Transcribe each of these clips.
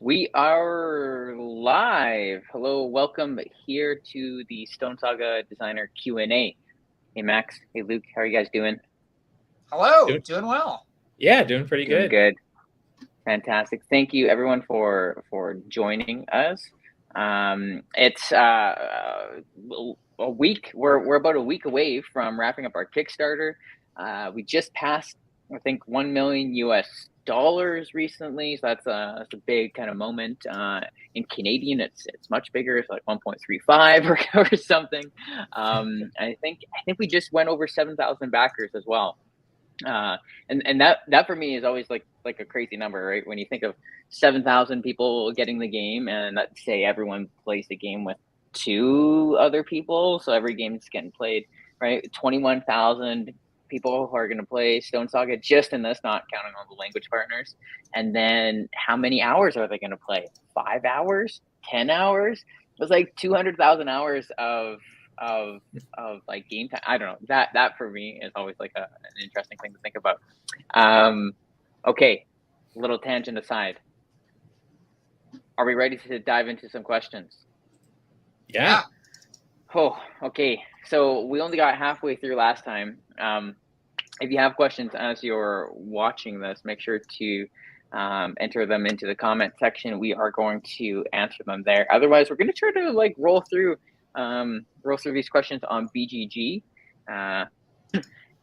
We are live. Hello, welcome here to the Stonesaga Designer Q&A. Hey, Max. Hey, Luke. How are you guys doing? Hello. Doing well. Yeah, doing pretty good. Good. Fantastic. Thank you, everyone, for joining us. It's a week. We're about a week away from wrapping up our Kickstarter. We just passed, I think, $1 million US recently, so that's a big kind of moment. In Canadian, it's much bigger. It's like 1.35 or something. I think we just went over 7,000 backers as well. And that for me is always like a crazy number, right? When you think of 7,000 people getting the game, and let's say everyone plays the game with 2 other people, so every game's getting played, right? 21,000 people who are going to play Stonesaga just in this, not counting all the language partners. And then how many hours are they going to play? 5 hours? 10 hours? It was like 200,000 hours of like game time. I don't know. That for me is always like an interesting thing to think about. Okay, little tangent aside. Are we ready to dive into some questions? Yeah. Oh, okay. So we only got halfway through last time. If you have questions as you're watching this, make sure to enter them into the comment section. We are going to answer them there. Otherwise, we're going to try to like roll through these questions on BGG,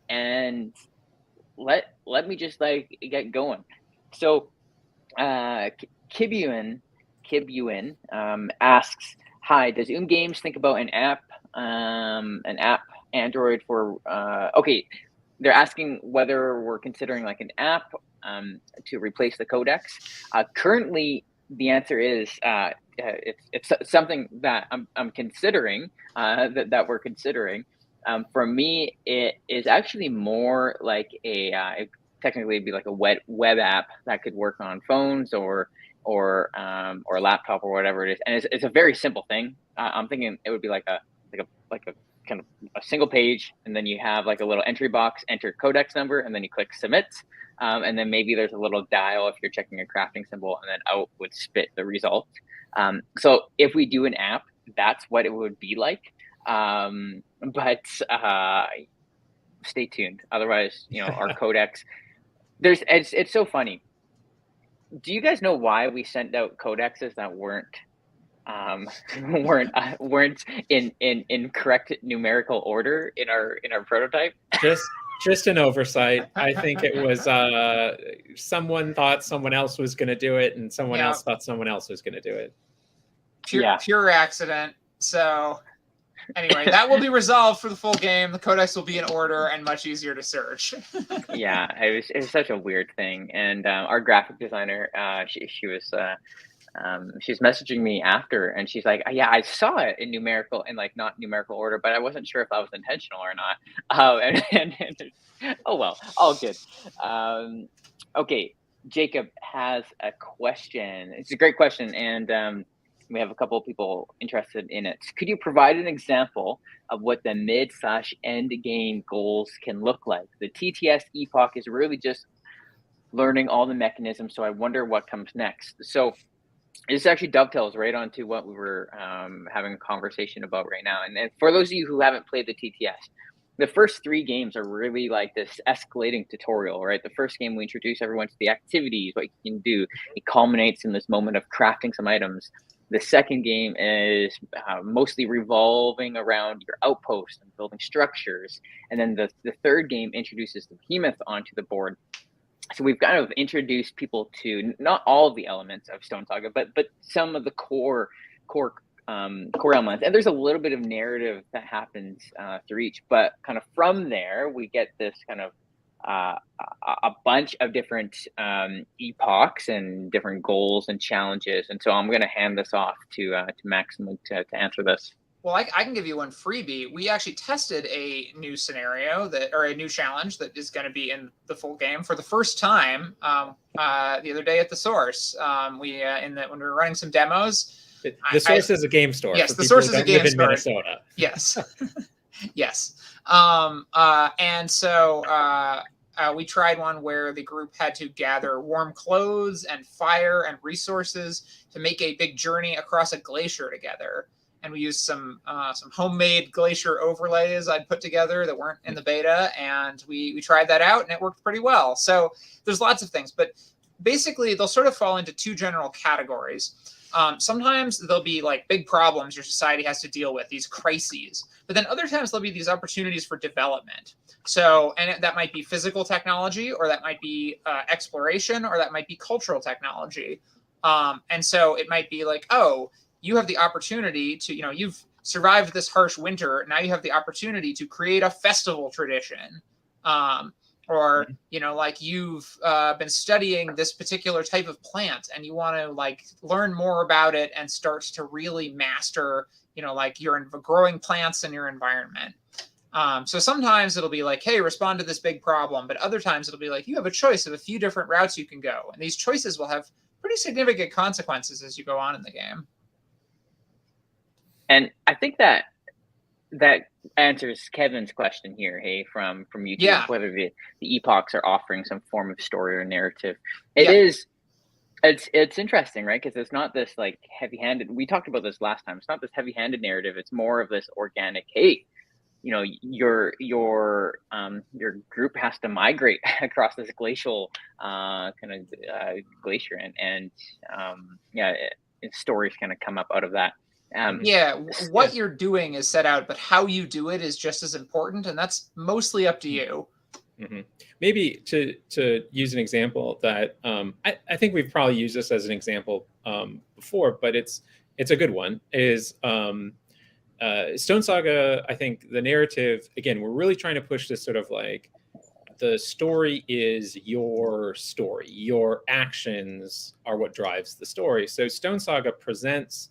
and let me just like get going. So Kibuin asks, hi, does Games think about an app Android for okay, they're asking whether we're considering like an app to replace the Codex. Currently the answer is it's something that I'm considering, that we're considering. For me, it is actually more like a technically it'd be like a web app that could work on phones or laptop or whatever it is, and it's a very simple thing. I'm thinking it would be like a kind of a single page, and then you have like a little entry box, enter Codex number, and then you click submit. And then maybe there's a little dial if you're checking a crafting symbol, and then out would spit the result. So if we do an app, that's what it would be like. But stay tuned. Otherwise, our Codex, it's so funny. Do you guys know why we sent out codexes that weren't in correct numerical order in our prototype? Just an oversight. I think it was someone thought someone else was going to do it, and someone else thought someone else was going to do it. Pure accident. So anyway, that will be resolved for the full game. The Codex will be in order and much easier to search. Yeah, it was such a weird thing. And our graphic designer, she was messaging me after, and she's like, yeah, I saw it in numerical, in like not numerical order, but I wasn't sure if that was intentional or not. And oh well, all good. Okay, Jacob has a question. It's a great question, and we have a couple of people interested in it. Could you provide an example of what the mid/end game goals can look like? The TTS epoch is really just learning all the mechanisms, so I wonder what comes next. So this actually dovetails right onto what we were having a conversation about right now. And for those of you who haven't played the TTS, the first 3 games are really like this escalating tutorial, right? The first game, we introduce everyone to the activities, what you can do. It culminates in this moment of crafting some items. The second game is mostly revolving around your outposts and building structures. And then the third game introduces the behemoth onto the board. So we've kind of introduced people to not all of the elements of Stonesaga, but some of the core elements. And there's a little bit of narrative that happens through each. But kind of from there, we get this kind of a bunch of different epochs and different goals and challenges. And so I'm going to hand this off to Max to answer this. Well, I can give you one freebie. We actually tested a new scenario or a new challenge that is going to be in the full game for the first time the other day at the Source. When we were running some demos. The Source is a game store. Yes, the Source is a game store in Minnesota. Yes, yes. And so we tried one where the group had to gather warm clothes and fire and resources to make a big journey across a glacier together. And we used some homemade glacier overlays I'd put together that weren't in the beta, and we tried that out, and it worked pretty well. So there's lots of things, but basically they'll sort of fall into two general categories. Sometimes there'll be like big problems your society has to deal with, these crises, but then other times there'll be these opportunities for development. So, and that might be physical technology, or that might be exploration, or that might be cultural technology. And so it might be like, oh, you have the opportunity to, you've survived this harsh winter. Now you have the opportunity to create a festival tradition. Or, like you've been studying this particular type of plant, and you want to like learn more about it and start to really master, like your growing plants in your environment. So sometimes it'll be like, hey, respond to this big problem. But other times it'll be like, you have a choice of a few different routes you can go. And these choices will have pretty significant consequences as you go on in the game. And I think that answers Kevin's question here, hey, from YouTube, Yeah. whether the epochs are offering some form of story or narrative. It's interesting, right? Because it's not this like heavy-handed, we talked about this last time, it's not this heavy-handed narrative, it's more of this organic, hey, your group has to migrate across this glacial glacier, and stories kind of come up out of that. What you're doing is set out, but how you do it is just as important, and that's mostly up to you. Mm-hmm. Maybe to use an example that I think we've probably used this as an example before, but it's a good one, is Stonesaga. I think the narrative, again, we're really trying to push this sort of like the story is your story. Your actions are what drives the story. So Stonesaga presents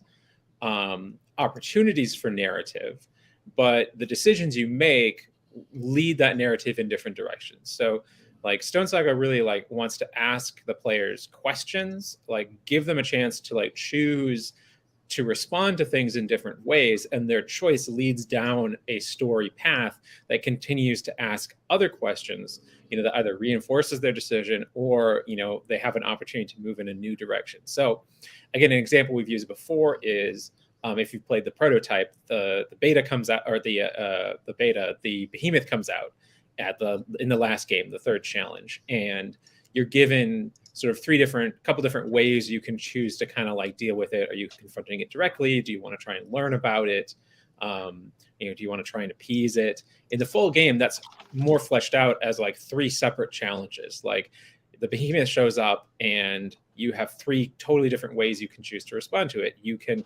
opportunities for narrative, but the decisions you make lead that narrative in different directions. So like Stonesaga really like wants to ask the players questions, like give them a chance to like choose to respond to things in different ways, and their choice leads down a story path that continues to ask other questions, that either reinforces their decision or, they have an opportunity to move in a new direction. So again, an example we've used before is if you've played the prototype, the beta comes out, or the behemoth comes out in the last game, the third challenge, and you're given sort of couple different ways you can choose to kind of like deal with it. Are you confronting it directly? Do you want to try and learn about it? Do you want to try and appease it? In the full game, that's more fleshed out as like 3 separate challenges. Like the behemoth shows up and you have 3 totally different ways you can choose to respond to it. You can,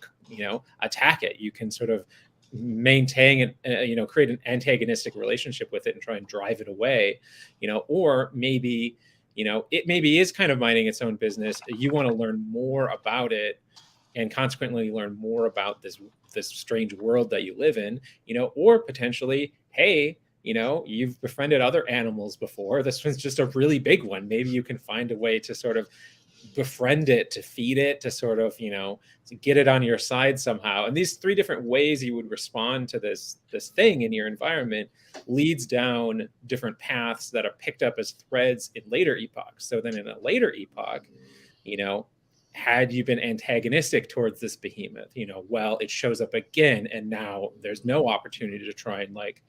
attack it. You can sort of maintain and, create an antagonistic relationship with it and try and drive it away, or maybe, it maybe is kind of minding its own business. You want to learn more about it and consequently learn more about this strange world that you live in, or potentially, hey, you've befriended other animals before. This one's just a really big one. Maybe you can find a way to sort of befriend it, to feed it, to sort of, to get it on your side somehow. And these 3 different ways you would respond to this thing in your environment leads down different paths that are picked up as threads in later epochs. So then in a later epoch, had you been antagonistic towards this behemoth, well, it shows up again, and now there's no opportunity to try and like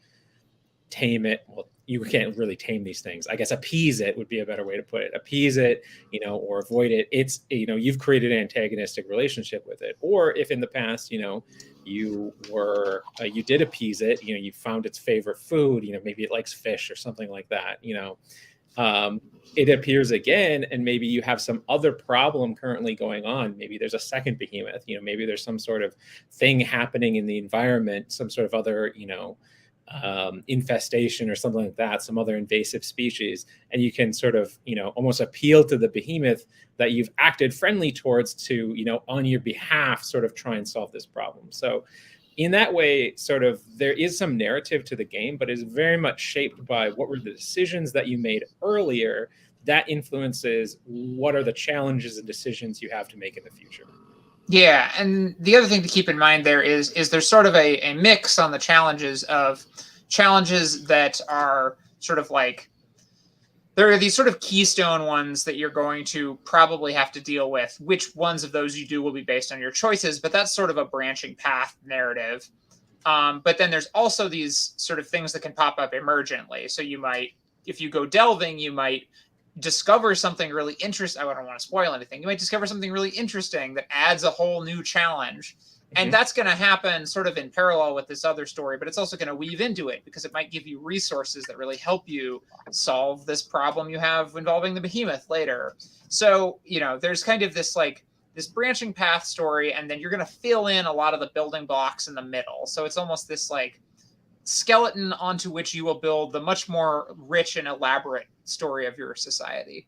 tame it. Well, you can't really tame these things. I guess appease it would be a better way to put it. Appease it, or avoid it. It's, you've created an antagonistic relationship with it. Or if in the past, you did appease it, you found its favorite food, maybe it likes fish or something like that, it appears again, and maybe you have some other problem currently going on. Maybe there's a second behemoth, maybe there's some sort of thing happening in the environment, some sort of other, infestation or something like that, some other invasive species, and you can sort of, almost appeal to the behemoth that you've acted friendly towards to, on your behalf, sort of try and solve this problem. So in that way, sort of, there is some narrative to the game, but is very much shaped by what were the decisions that you made earlier that influences what are the challenges and decisions you have to make in the future. Yeah, and the other thing to keep in mind there is there's sort of a mix on the challenges of challenges that are sort of like there are these sort of keystone ones that you're going to probably have to deal with. Which ones of those you do will be based on your choices, but that's sort of a branching path narrative. But then there's also these sort of things that can pop up emergently. So you might, if you go delving, you might discover something really interesting. I don't want to spoil anything. You might discover something really interesting that adds a whole new challenge. And that's going to happen sort of in parallel with this other story, but it's also going to weave into it because it might give you resources that really help you solve this problem you have involving the behemoth later. So, you know, there's kind of this like this branching path story, and then you're going to fill in a lot of the building blocks in the middle. So it's almost this like skeleton onto which you will build the much more rich and elaborate story of your society.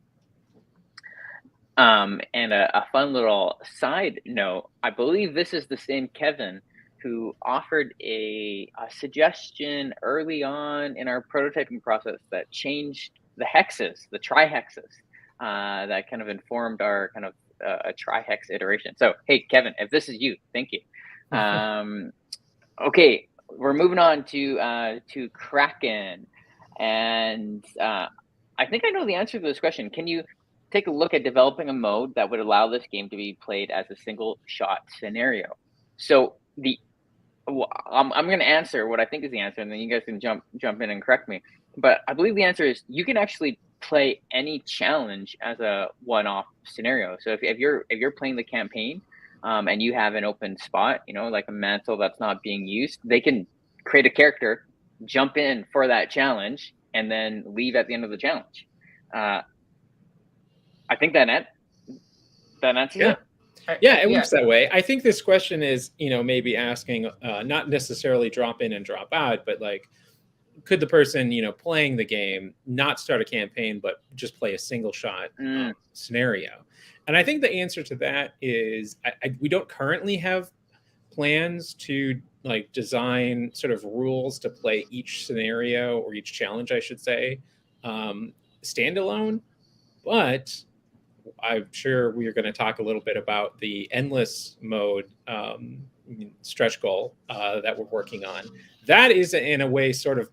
And a fun little side note, I believe this is the same Kevin who offered a suggestion early on in our prototyping process that changed the hexes, the tri-hexes, that kind of informed our kind of a tri-hex iteration. So, hey, Kevin, if this is you, thank you. Okay, we're moving on to Kraken. And I think I know the answer to this question. Can you take a look at developing a mode that would allow this game to be played as a single shot scenario? So I'm going to answer what I think is the answer, and then you guys can jump in and correct me. But I believe the answer is you can actually play any challenge as a one-off scenario. So if you're playing the campaign and you have an open spot, you know, like a mantle that's not being used, they can create a character, jump in for that challenge, and then leave at the end of the challenge. I think that answers it. Yeah, it works that way. I think this question is, you know, maybe asking not necessarily drop in and drop out, but like, could the person, you know, playing the game not start a campaign, but just play a single shot scenario? And I think the answer to that is we don't currently have plans to like design sort of rules to play each scenario or each challenge, I should say, standalone. But I'm sure we are going to talk a little bit about the endless mode stretch goal that we're working on. That is, in a way, sort of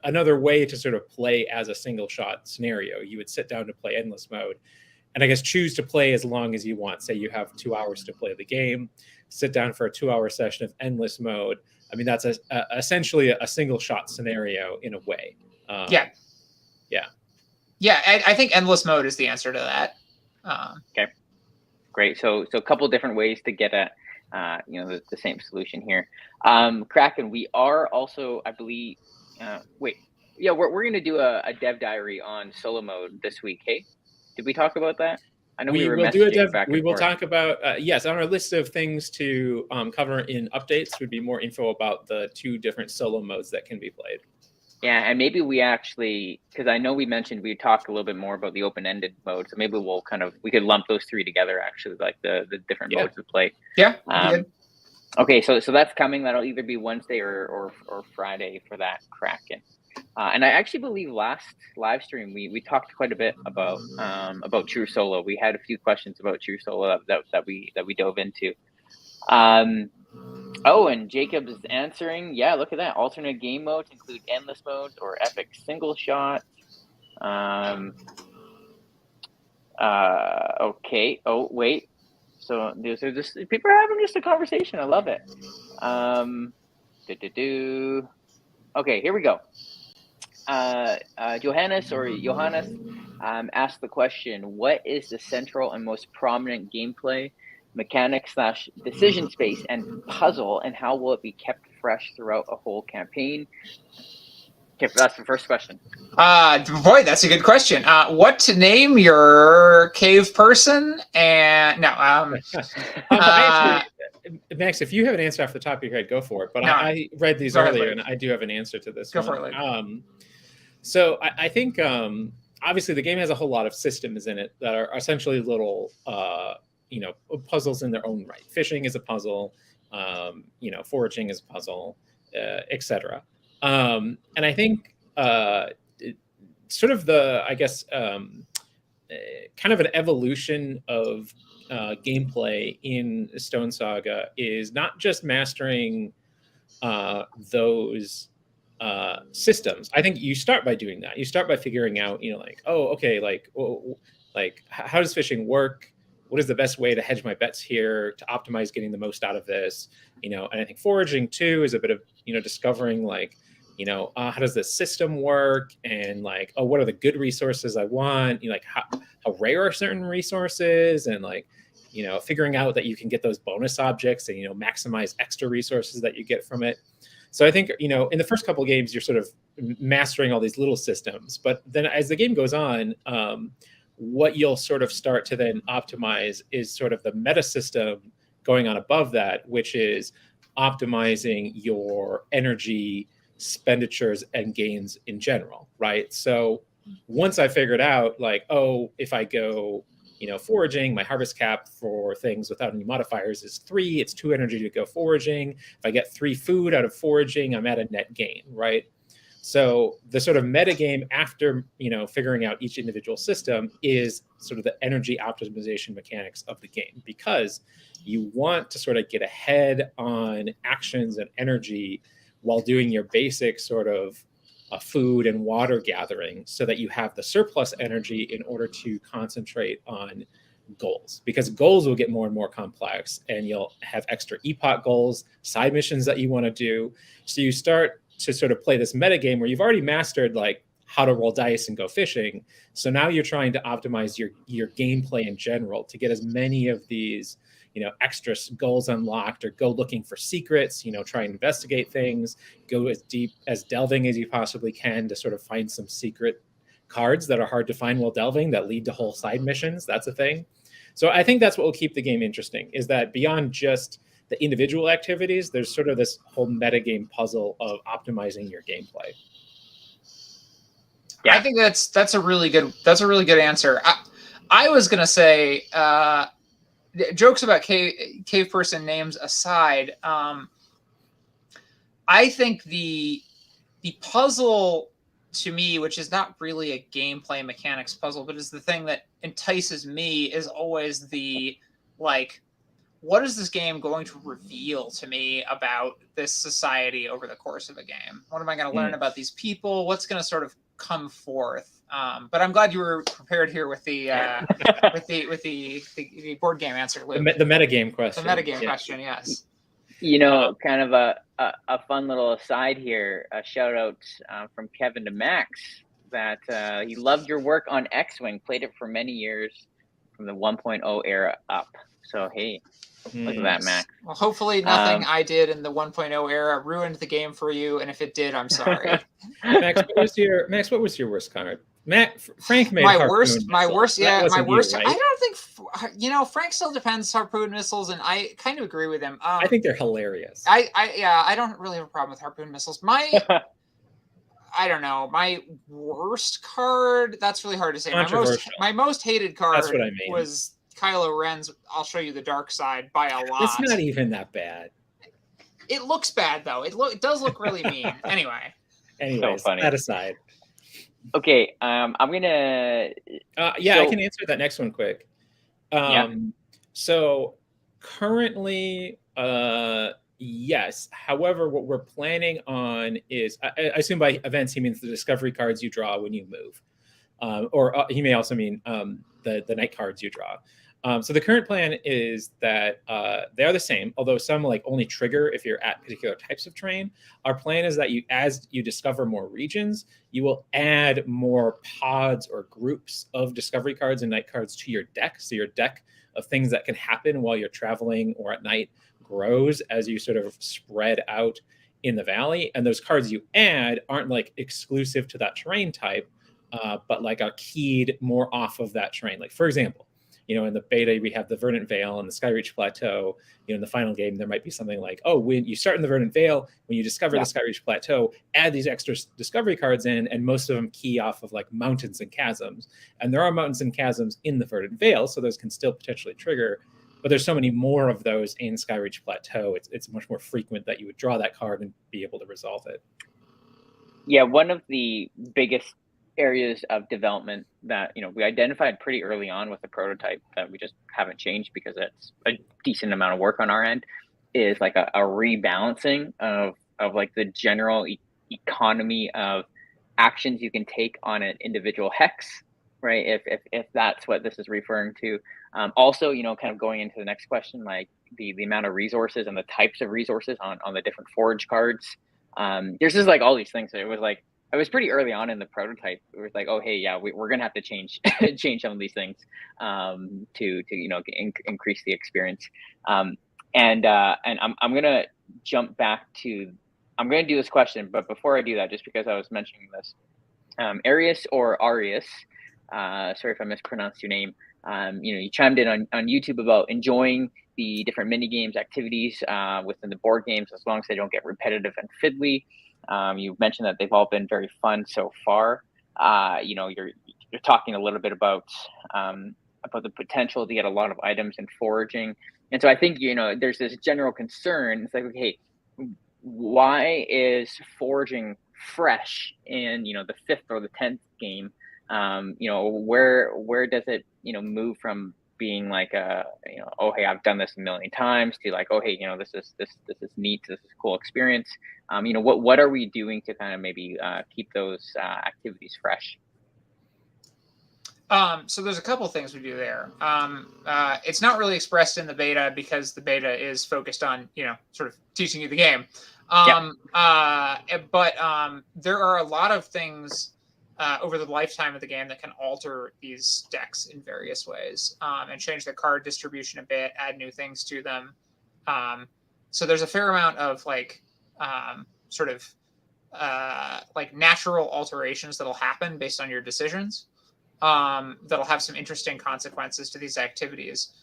another way to sort of play as a single shot scenario. You would sit down to play endless mode and I guess choose to play as long as you want. Say you have 2 hours to play the game, sit down for a 2-hour session of endless mode. I mean, that's essentially a single shot scenario in a way. Yeah, I think endless mode is the answer to that. Okay, great. So a couple of different ways to get at the same solution here. Kraken, we are also, I believe, we're going to do a dev diary on solo mode this week. Hey, did we talk about that? I know we were messaging back and forth. We will talk about yes, on our list of things to cover in updates would be more info about the 2 different solo modes that can be played. Yeah, and maybe we actually, because I know we mentioned we talked a little bit more about the open-ended mode, so maybe we could lump those 3 together, actually, like the different modes of play. Yeah. Okay, so that's coming. That'll either be Wednesday or Friday for that Kraken. And I actually believe last live stream we talked quite a bit about True Solo. We had a few questions about True Solo that we dove into. Oh, and Jacob is answering. Yeah, look at that. Alternate game modes include endless modes or epic single shot. Okay. Oh, wait. So these are just people are having just a conversation. I love it. Okay, here we go. Johannes asked the question: what is the central and most prominent gameplay mechanic / decision space and puzzle, and how will it be kept fresh throughout a whole campaign? Okay, that's the first question. Boy, that's a good question. What to name your cave person? And no, Max, if you have an answer off the top of your head, go for it. But no, I read these earlier, and I do have an answer to this. Go for it. So I think obviously the game has a whole lot of systems in it that are essentially little puzzles in their own right. Fishing is a puzzle, foraging is a puzzle, etc. And I think sort of kind of an evolution of gameplay in Stonesaga is not just mastering those systems. I think you start by doing that. You start by figuring out, like, oh, okay, like how does fishing work? What is the best way to hedge my bets here to optimize getting the most out of this? And I think foraging too is a bit of, discovering like, how does this system work? And like, oh, what are the good resources I want? Like how rare are certain resources? And like, figuring out that you can get those bonus objects and, maximize extra resources that you get from it. So I think, in the first couple of games, you're sort of mastering all these little systems. But then as the game goes on, what you'll sort of start to then optimize is sort of the meta system going on above that, which is optimizing your energy expenditures and gains in general, right? So once I figured out like, oh, if I go, foraging, my harvest cap for things without any modifiers is 3. It's 2 energy to go foraging. If I get 3 food out of foraging, I'm at a net gain, right? So the sort of metagame after, figuring out each individual system is sort of the energy optimization mechanics of the game, because you want to sort of get ahead on actions and energy while doing your basic sort of food and water gathering, so that you have the surplus energy in order to concentrate on goals, because goals will get more and more complex, and you'll have extra epoch goals, side missions that you want to do. So you start to sort of play this meta game where you've already mastered like how to roll dice and go fishing. So now you're trying to optimize your gameplay in general to get as many of these, extra goals unlocked, or go looking for secrets, try and investigate things, go as deep as delving as you possibly can to sort of find some secret cards that are hard to find while delving that lead to whole side missions. That's a thing. So I think that's what will keep the game interesting, is that beyond just the individual activities, there's sort of this whole metagame puzzle of optimizing your gameplay. Yeah, I think that's a really good answer. I was gonna say, jokes about cave person names aside, I think the puzzle to me, which is not really a gameplay mechanics puzzle, but is the thing that entices me, is always the like, what is this game going to reveal to me about this society over the course of a game? What am I going to learn about these people? What's going to sort of come forth? But I'm glad you were prepared here with the the board game answer, Luke. The metagame question. The metagame question, yes. Kind of a fun little aside here. A shout out from Kevin to Max that he loved your work on X-Wing. Played it for many years from the 1.0 era up. So hey. Look at that, Max. Well, hopefully nothing I did in the 1.0 era ruined the game for you, and if it did, I'm sorry. Max, what was your worst card? Frank made my worst. Right? I don't think Frank still defends harpoon missiles, and I kind of agree with him. I think they're hilarious. I don't really have a problem with harpoon missiles. I don't know. My worst card, that's really hard to say. My most hated card was Kylo Ren's I'll show you the dark side by a lot. It's not even that bad. It looks bad though. It does look really mean. Anyways, so that aside. Okay, I'm gonna. I can answer that next one quick. So currently, yes. However, what we're planning on is, I assume by events he means the discovery cards you draw when you move, or he may also mean the night cards you draw. So the current plan is that they are the same, although some like only trigger if you're at particular types of terrain. Our plan is that as you discover more regions, you will add more pods or groups of discovery cards and night cards to your deck. So your deck of things that can happen while you're traveling or at night grows as you sort of spread out in the valley. And those cards you add aren't like exclusive to that terrain type, but like are keyed more off of that terrain. Like for example, in the beta, we have the Verdant Vale and the Skyreach Plateau. In the final game, there might be something like, oh, when you start in the Verdant Vale, when you discover the Skyreach Plateau, add these extra discovery cards in, and most of them key off of like mountains and chasms. And there are mountains and chasms in the Verdant Vale, so those can still potentially trigger. But there's so many more of those in Skyreach Plateau. It's much more frequent that you would draw that card and be able to resolve it. Yeah, one of the biggest areas of development that we identified pretty early on with the prototype that we just haven't changed because it's a decent amount of work on our end is like a rebalancing of like the general economy of actions you can take on an individual hex, right? If that's what this is referring to. Also, kind of going into the next question, like the amount of resources and the types of resources on the different forge cards. There's just like all these things. So it was pretty early on in the prototype. It was like, oh hey, yeah, we're gonna have to change change some of these things to increase the experience. And I'm gonna jump back to. I'm gonna do this question, but before I do that, just because I was mentioning this, Arius or Arius, sorry if I mispronounced your name. You chimed in on YouTube about enjoying the different mini games, activities within the board games, as long as they don't get repetitive and fiddly. You've mentioned that they've all been very fun so far. You're talking a little bit about the potential to get a lot of items in foraging, and so I think there's this general concern. It's like, okay, why is foraging fresh in the 5th or the 10th game? Where does it move from being like oh hey, I've done this a million times, to like, oh hey, this is neat, this is a cool experience. What are we doing to kind of maybe keep those activities fresh? So there's a couple things we do there. It's not really expressed in the beta because the beta is focused on sort of teaching you the game. But there are a lot of things over the lifetime of the game that can alter these decks in various ways, and change the card distribution a bit, add new things to them. So there's a fair amount of like natural alterations that'll happen based on your decisions. That'll have some interesting consequences to these activities.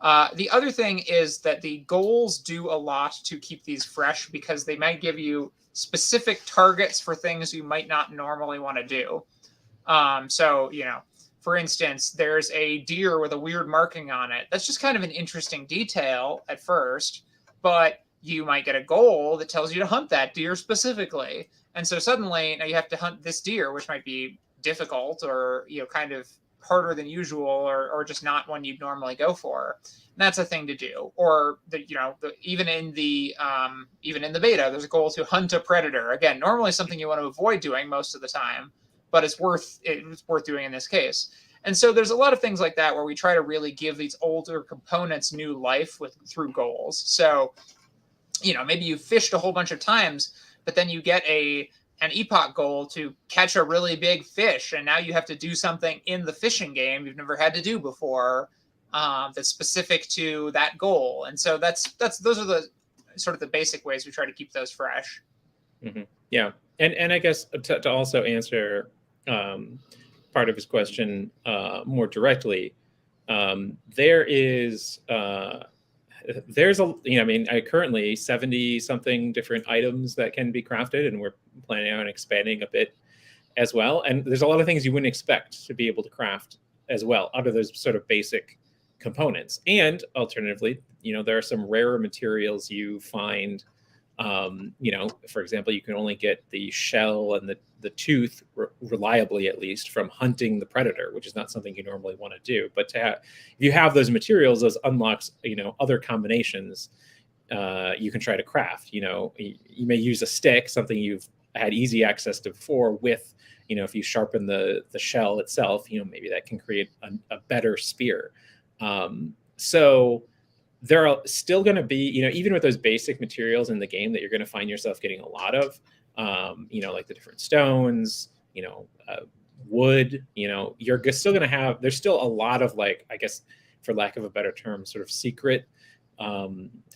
The other thing is that the goals do a lot to keep these fresh, because they might give you specific targets for things you might not normally want to do. So, for instance, there's a deer with a weird marking on it. That's just kind of an interesting detail at first, but you might get a goal that tells you to hunt that deer specifically. And so suddenly now you have to hunt this deer, which might be difficult or kind of harder than usual, or just not one you'd normally go for. And that's a thing to do. Or even in the beta, there's a goal to hunt a predator. Again, normally something you want to avoid doing most of the time, but it's worth doing in this case. And so there's a lot of things like that where we try to really give these older components new life through goals. So maybe you fished a whole bunch of times, but then you get an epoch goal to catch a really big fish, and now you have to do something in the fishing game you've never had to do before, that's specific to that goal. And so those are the sort of the basic ways we try to keep those fresh. Mm-hmm. Yeah, and I guess to also answer part of his question more directly, there's currently 70 something different items that can be crafted, and we're planning on expanding a bit as well. And there's a lot of things you wouldn't expect to be able to craft as well out of those sort of basic components. And alternatively, there are some rarer materials you find. For example, you can only get the shell and the tooth reliably, at least, from hunting the predator, which is not something you normally want to do. But if you have those materials, those unlocks, other combinations you can try to craft. You may use a stick, something you've had easy access to before, with, if you sharpen the shell itself, maybe that can create a better spear. So there are still going to be, even with those basic materials in the game that you're going to find yourself getting a lot of, like the different stones, wood, you're still going to have, there's still a lot of, like, I guess, for lack of a better term, sort of secret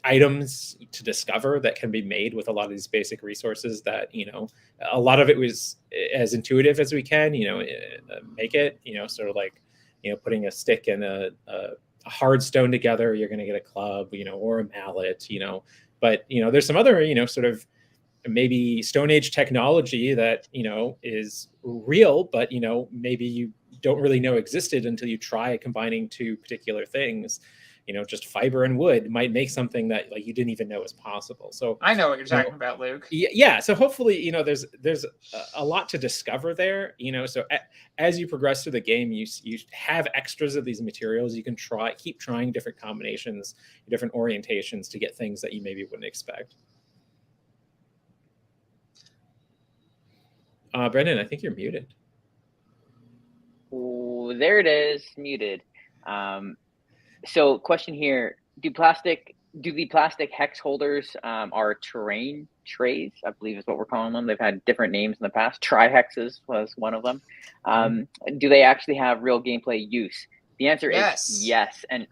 items to discover that can be made with a lot of these basic resources that, a lot of it was as intuitive as we can, make it, sort of like, putting a stick and a hard stone together, you're going to get a club, or a mallet, but, there's some other, sort of maybe Stone Age technology that, is real, but, maybe you don't really know existed until you try combining two particular things. Just fiber and wood might make something that, like, you didn't even know was possible. So I know what you're talking about, Luke. Yeah. So hopefully, there's a lot to discover there. So as you progress through the game, you have extras of these materials. You can keep trying different combinations, different orientations to get things that you maybe wouldn't expect. Brendan, I think you're muted. Ooh, there it is, muted. So question here, do the plastic hex holders are terrain trays, I believe is what we're calling them. They've had different names in the past. Tri-hexes was one of them. Do they actually have real gameplay use? The answer is yes. And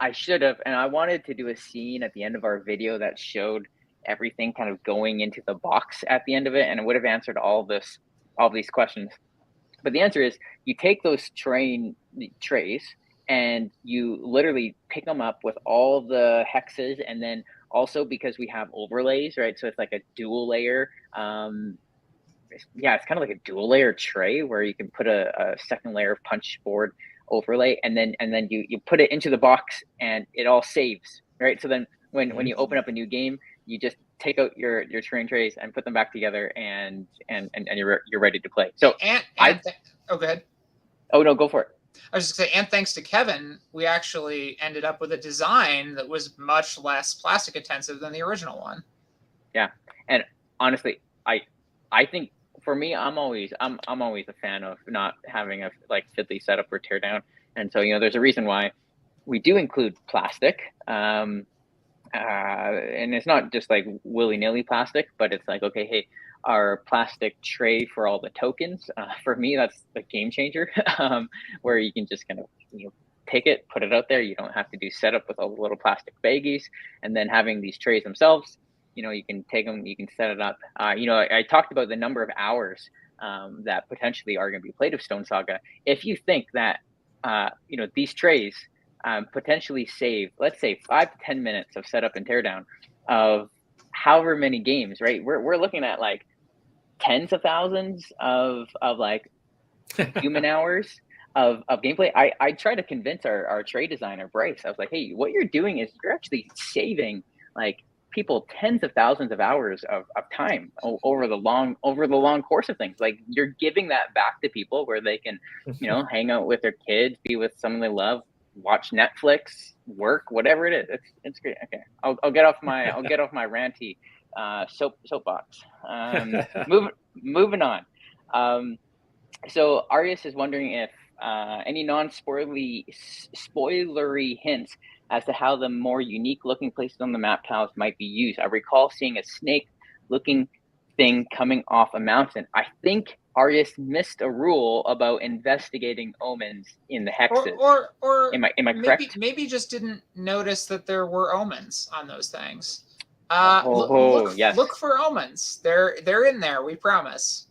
I should have, and I wanted to do a scene at the end of our video that showed everything kind of going into the box at the end of it, and it would have answered all these questions. But the answer is you take those trays and you literally pick them up with all the hexes, and then also because we have overlays, right? So it's like a dual layer. It's kind of like a dual layer tray where you can put a second layer of punch board overlay, and then you put it into the box and it all saves, right? So then when you open up a new game, you just take out your terrain trays and put them back together, and you're ready to play. So go ahead. Oh no, go for it. I was just gonna say, and thanks to Kevin, we actually ended up with a design that was much less plastic intensive than the original one. Yeah, and honestly, I think for me, I'm always a fan of not having a like fiddly setup or tear down, and so there's a reason why we do include plastic. And it's not just like willy-nilly plastic, but it's like, okay, hey, our plastic tray for all the tokens. For me, that's a game changer, where you can just kind of pick it, put it out there. You don't have to do setup with all the little plastic baggies, and then having these trays themselves, you can take them, you can set it up. I talked about the number of hours that potentially are going to be played of Stonesaga. If you think that these trays potentially save, let's say, 5 to 10 minutes of setup and teardown of however many games, right? We're looking at like tens of thousands of like human hours of gameplay. I try to convince our trade designer Bryce. I was like, hey, what you're doing is you're actually saving like people tens of thousands of hours of time over the long course of things. Like, you're giving that back to people where they can hang out with their kids, be with someone they love, watch Netflix, work, whatever it is. It's great. Okay, I'll get off my ranty soapbox. Moving on. So Arius is wondering if any non-spoilery hints as to how the more unique looking places on the map tiles might be used. I recall seeing a snake looking thing coming off a mountain. I think Arius missed a rule about investigating omens in the hexes. Or am I correct? Maybe just didn't notice that there were omens on those things. Yes. Look for omens. They're in there. We promise.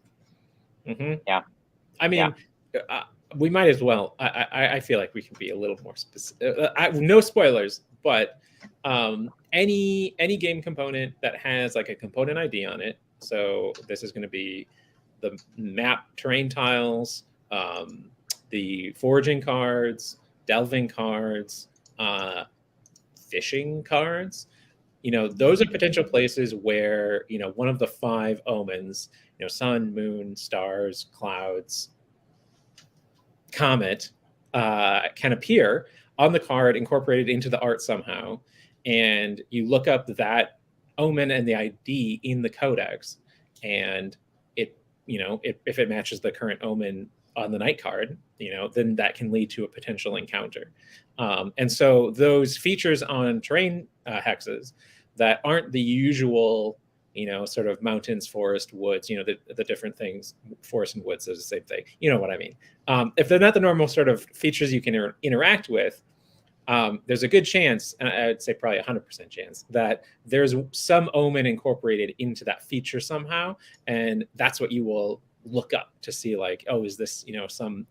Mm-hmm. Yeah. I mean, we might as well. I feel like we can be a little more specific. No spoilers, but any game component that has like a component ID on it. So this is going to be the map terrain tiles, the foraging cards, delving cards, fishing cards. Those are potential places where one of the 5 omens, sun, moon, stars, clouds, comet, can appear on the card, incorporated into the art somehow, and you look up that omen and the ID in the codex, and it, if it matches the current omen on the night card, then that can lead to a potential encounter. And so those features on terrain hexes that aren't the usual, sort of mountains, forest, woods, the different things, forest and woods is the same thing. You know what I mean? If they're not the normal sort of features you can interact with, there's a good chance, and I would say probably 100% chance, that there's some omen incorporated into that feature somehow. And that's what you will look up to see, like, oh, is this, some,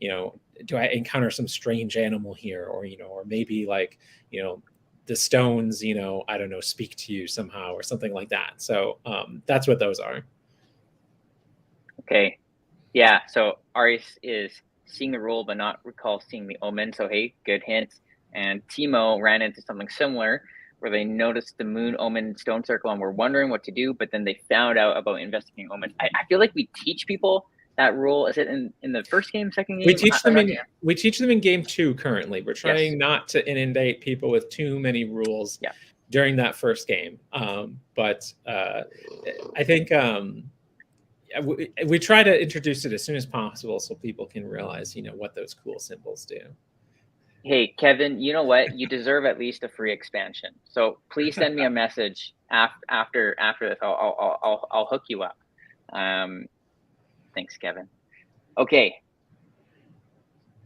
do I encounter some strange animal here? Or, or maybe like, the stones, I don't know, speak to you somehow or something like that. So that's what those are. Okay. Yeah. So Arius is seeing the rule, but not recall seeing the omen. So, hey, good hint. And Timo ran into something similar where they noticed the moon omen stone circle and were wondering what to do, but then they found out about investigating omens. I feel like we teach people that rule. Is it in the first game, second game? We teach them in game 2 currently. We're trying not to inundate people with too many rules during that first game. But I think we try to introduce it as soon as possible so people can realize, what those cool symbols do. Hey, Kevin, you know what? You deserve at least a free expansion. So please send me a message after this. I'll hook you up. Thanks, Kevin. Okay.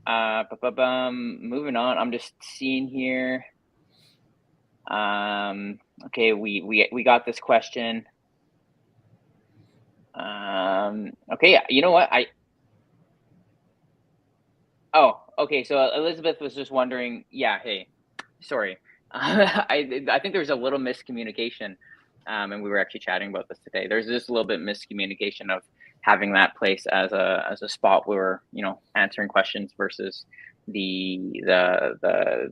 Moving on. I'm just seeing here. Okay, we got this question. Okay, you know what? Oh, okay. So Elizabeth was just wondering. Yeah. Hey, sorry. I think there was a little miscommunication, and we were actually chatting about this today. There's just a little bit miscommunication of having that place as a spot where we're answering questions versus the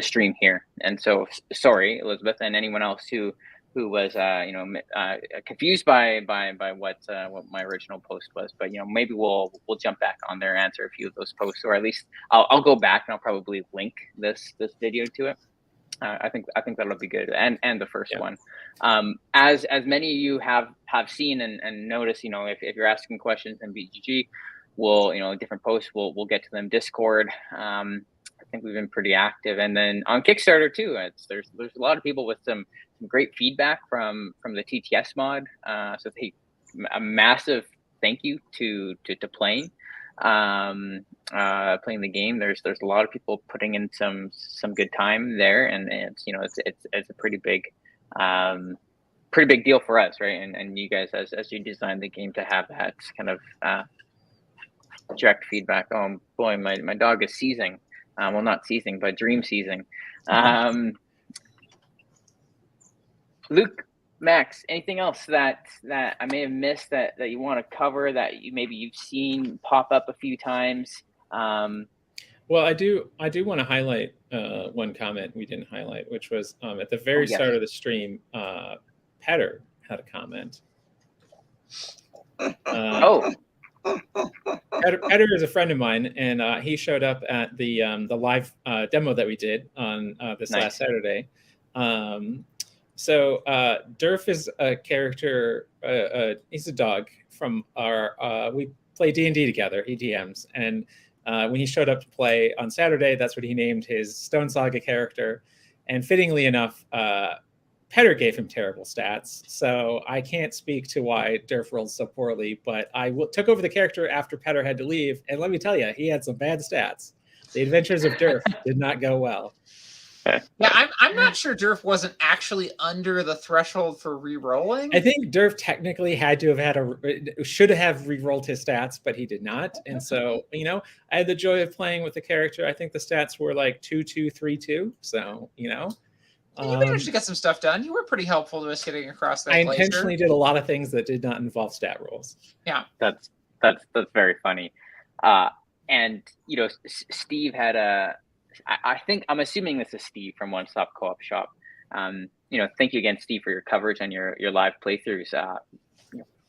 stream here. And so sorry, Elizabeth, and anyone else who was confused by what my original post was, but maybe we'll jump back on there, answer a few of those posts, or at least I'll go back and I'll probably link this video to it. I think that'll be good, and the first one, as many of you have seen and noticed, if you're asking questions in BGG, we'll different posts, we'll get to them. Discord, I think we've been pretty active, and then on Kickstarter too. There's a lot of people with some great feedback from the TTS mod. So a massive thank you to playing the game. There's a lot of people putting in some good time there, and it's a pretty big deal for us, right? And you guys as you design the game to have that kind of direct feedback. Oh boy, my dog is seizing. Well, not seizing, but dream seizing. Luke, Max, anything else that I may have missed that you want to cover that you've seen pop up a few times? Well, I do want to highlight one comment we didn't highlight, which was at the very start of the stream. Petter had a comment. Petter is a friend of mine, and he showed up at the live demo that we did on this last Saturday. So Durf is a character. He's a dog from our. We play D&D together. He DMs, and when he showed up to play on Saturday, that's what he named his Stonesaga character. And fittingly enough, Petter gave him terrible stats, so I can't speak to why Durf rolled so poorly, but I took over the character after Petter had to leave, and let me tell you, he had some bad stats. The Adventures of Durf did not go well. Yeah, I'm not sure Durf wasn't actually under the threshold for re-rolling. I think Durf technically had to have should have re-rolled his stats, but he did not. And so, I had the joy of playing with the character. I think the stats were like 2-2-3-2. So, you managed to get some stuff done. You were pretty helpful to us getting across that glacier. I intentionally did a lot of things that did not involve stat rolls. Yeah, that's very funny. And Steve had I think I'm assuming this is Steve from One Stop Co-op Shop. Thank you again, Steve, for your coverage and your live playthroughs.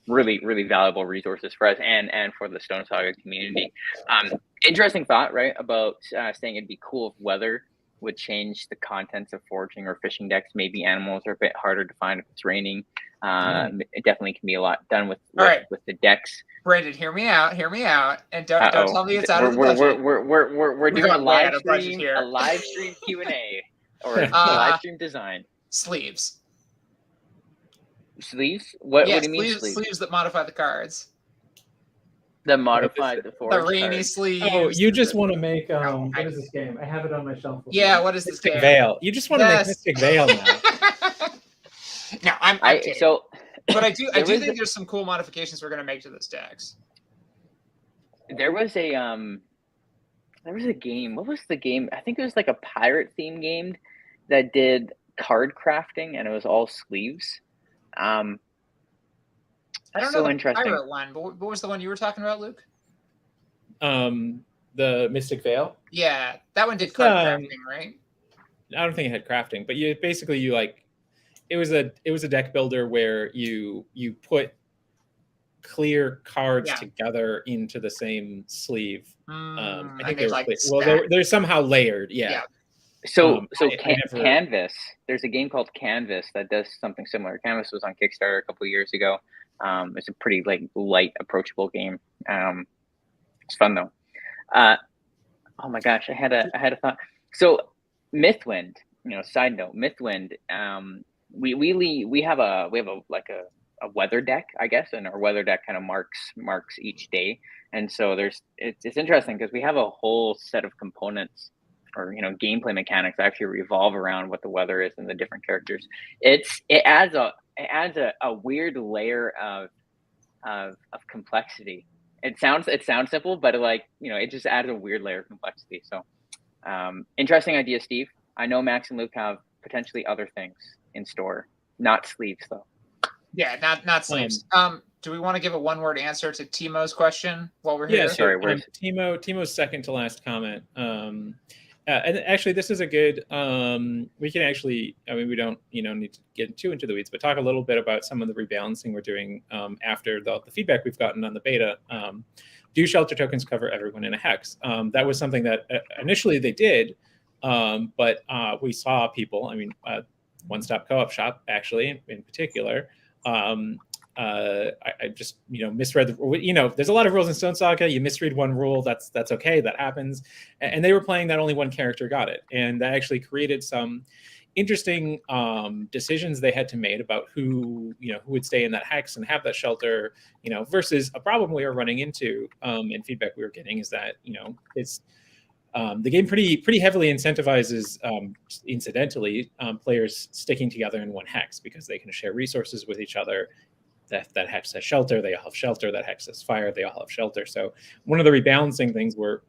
Really, really valuable resources for us and for the Stonesaga community. Interesting thought, right? About saying it'd be cool if weather would change the contents of foraging or fishing decks. Maybe animals are a bit harder to find if it's raining. It definitely can be a lot done with the decks. Brandon, hear me out, and don't tell me it's out of the budget. We're doing a live stream Q&A or a live stream design. Sleeves. What do you mean sleeves? Sleeves that modify the cards. The modified the rainy sleeves. Oh, you just want to make what is this game? I have it on my shelf. Yeah, what is Mystic this game? Veil. You just want to make Mystic Veil now. No, I'm kidding. But I do think there's some cool modifications we're going to make to this decks. There was a game. What was the game? I think it was like a pirate theme game that did card crafting, and it was all sleeves. I don't know the pirate one, but what was the one you were talking about, Luke? The Mystic Veil. Yeah, that one did card crafting, right? I don't think it had crafting, but it was a deck builder where you put clear cards together into the same sleeve. I think they were they're somehow layered. Yeah. So Canvas. There's a game called Canvas that does something similar. Canvas was on Kickstarter a couple of years ago. It's a pretty like light, approachable game. It's fun though. Oh my gosh, I had a thought. So Mythwind, side note, Mythwind, we have a like a weather deck, I guess, and our weather deck kind of marks each day. And so it's interesting because we have a whole set of components or gameplay mechanics that actually revolve around what the weather is and the different characters. It adds a weird layer of complexity. It sounds simple, but it just adds a weird layer of complexity. So interesting idea, Steve. I know Max and Luke have potentially other things in store, not sleeves though. Yeah, not sleeves. Do we want to give a one-word answer to Timo's question while we're here? Yeah, sorry. Timo's second to last comment. And actually, this is a good. We can actually. I mean, we don't need to get too into the weeds, but talk a little bit about some of the rebalancing we're doing after the feedback we've gotten on the beta. Do shelter tokens cover everyone in a hex? That was something that initially they did, but we saw people. I mean, One Stop Co-op Shop actually, in particular. I just misread the there's a lot of rules in Stonesaga. You misread one rule, that's okay, that happens. And they were playing that only one character got it, and that actually created some interesting decisions they had to make about who would stay in that hex and have that shelter, versus a problem we were running into and feedback we were getting is that it's the game pretty heavily incentivizes, incidentally, players sticking together in one hex because they can share resources with each other. That hex has shelter, they all have shelter. That hex has fire, they all have shelter. So one of the rebalancing things we're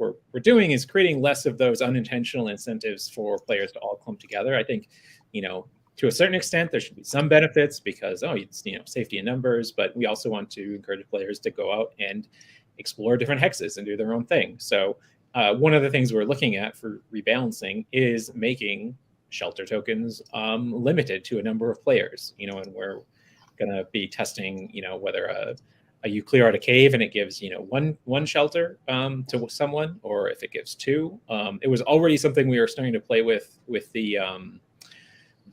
doing is creating less of those unintentional incentives for players to all clump together. I think, to a certain extent, there should be some benefits because it's safety in numbers, but we also want to encourage players to go out and explore different hexes and do their own thing. So one of the things we're looking at for rebalancing is making shelter tokens limited to a number of players, and we're going to be testing, whether you clear out a cave and it gives, one shelter to someone, or if it gives two. It was already something we were starting to play with the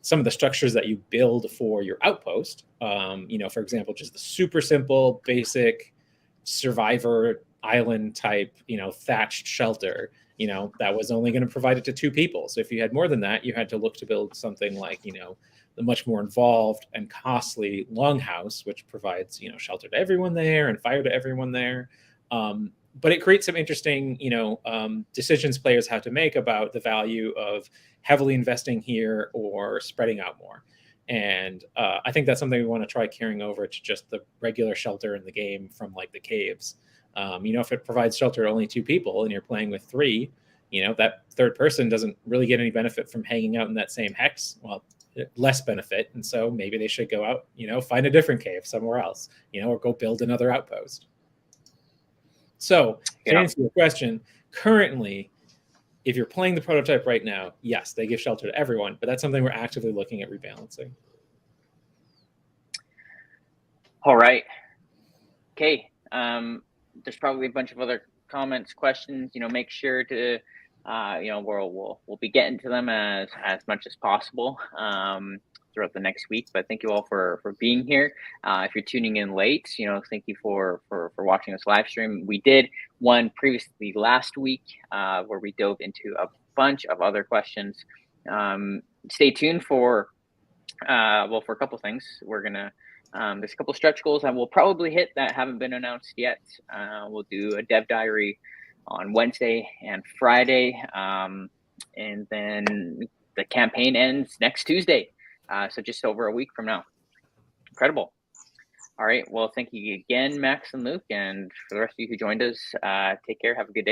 some of the structures that you build for your outpost. For example, just the super simple, basic survivor island type, thatched shelter, that was only going to provide it to two people. So if you had more than that, you had to look to build something like, the much more involved and costly longhouse, which provides, shelter to everyone there and fire to everyone there. But it creates some interesting, decisions players have to make about the value of heavily investing here or spreading out more. And I think that's something we want to try carrying over to just the regular shelter in the game from like the caves. If it provides shelter to only two people and you're playing with three, that third person doesn't really get any benefit from hanging out in that same hex. Well, less benefit. And so maybe they should go out, find a different cave somewhere else, or go build another outpost. So to answer your question, currently, if you're playing the prototype right now, yes, they give shelter to everyone, but that's something we're actively looking at rebalancing. All right. Okay. There's probably a bunch of other comments, questions. Make sure to, we'll be getting to them as much as possible throughout the next week. But thank you all for being here. If you're tuning in late, thank you for watching this live stream. We did one previously last week where we dove into a bunch of other questions. Stay tuned for a couple things. We're gonna. There's a couple stretch goals that we'll probably hit that haven't been announced yet. We'll do a dev diary on Wednesday and Friday, and then the campaign ends next Tuesday. So just over a week from now. Incredible. All right. Well, thank you again, Max and Luke, and for the rest of you who joined us, take care. Have a good day.